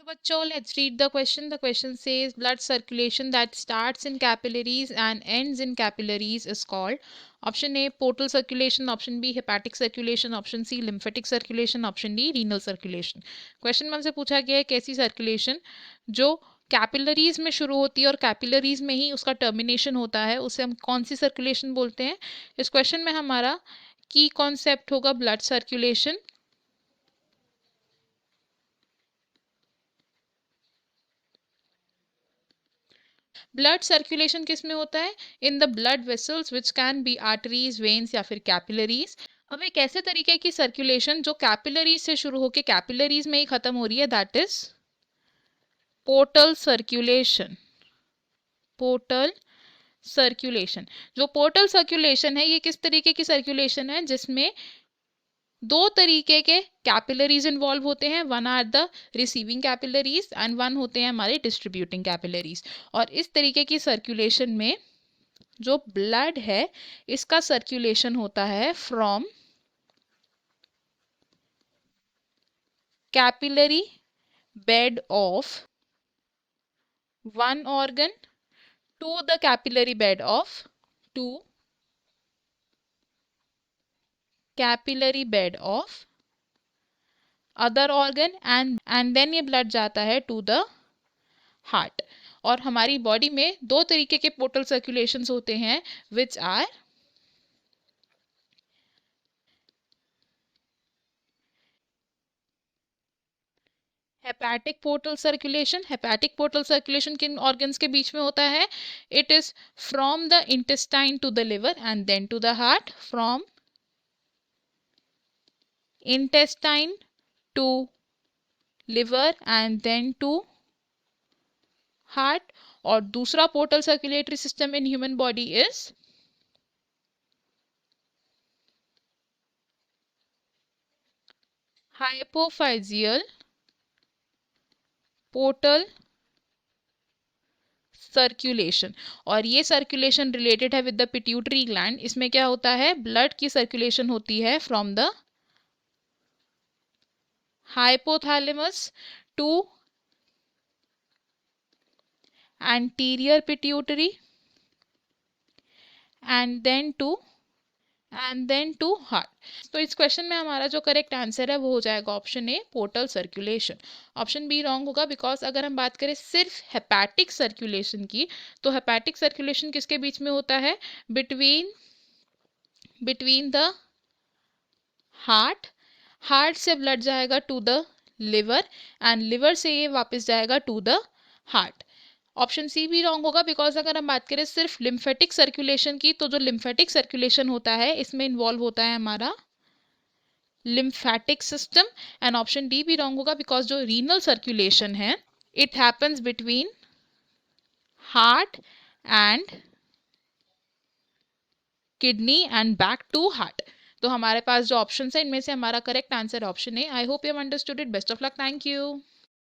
बच्चों, let's read the question. The question says blood circulation that starts in capillaries and ends in capillaries is called. Option A portal circulation, option B hepatic circulation, option C lymphatic circulation, option D renal circulation. Question मन से पूछा गया है कैसी circulation जो capillaries में शुरू होती है और कैपिलरीज में ही उसका टर्मिनेशन होता है, उसे हम कौन सी सर्कुलेशन बोलते हैं. इस क्वेश्चन में हमारा की कॉन्सेप्ट होगा ब्लड सर्कुलेशन. ब्लड सर्कुलेशन किस में होता है? In the blood vessels which can be arteries, veins या फिर कैपिलरीज. अब एक ऐसे तरीके की सर्कुलेशन जो कैपिलरीज से शुरू होकर कैपिलरीज में ही खत्म हो रही है, that is portal circulation. Portal circulation. जो पोर्टल सर्कुलेशन है ये किस तरीके की सर्कुलेशन है जिसमें दो तरीके के कैपिलरीज इन्वॉल्व होते हैं. One are the receiving capillaries and one होते हैं हमारे डिस्ट्रीब्यूटिंग कैपिलरीज. और इस तरीके की सर्कुलेशन में जो ब्लड है इसका सर्कुलेशन होता है from capillary bed of one organ to the capillary bed of to capillary bed of other organ and then ये ब्लड जाता है टू द हार्ट. और हमारी बॉडी में दो तरीके के पोर्टल सर्कुलेशंस होते हैं which are hepatic portal circulation. Hepatic portal circulation किन ऑर्गन्स के बीच में होता है? It is from the intestine to the liver and then to the heart. From intestine to liver and then to heart. और दूसरा portal circulatory system in human body is hypophyseal portal circulation. और ये circulation related है with the pituitary gland. इसमें क्या होता है? Blood की सर्कुलेशन होती है from the hypothalamus to anterior pituitary and then to heart. तो इस क्वेश्चन में हमारा जो करेक्ट आंसर है वो हो जाएगा option A portal circulation. Option be wrong होगा बिकॉज अगर हम बात करें सिर्फ हेपैटिक सर्कुलेशन की तो हेपैटिक सर्कुलेशन किसके बीच में होता है? बिटवीन द हार्ट से ब्लड जाएगा to the liver and liver से ये वापस जाएगा to the heart. Option C भी रॉन्ग होगा बिकॉज अगर हम बात करें सिर्फ लिम्फेटिक सर्कुलेशन की तो जो लिम्फेटिक सर्कुलेशन होता है इसमें इन्वॉल्व होता है हमारा lymphatic system. And option D भी रॉन्ग होगा बिकॉज जो रीनल सर्कुलेशन है it happens between heart and kidney and back to heart. तो हमारे पास जो ऑप्शन है इनमें से हमारा करेक्ट आंसर ऑप्शन है. I hope you have understood it. Best of luck. Thank you.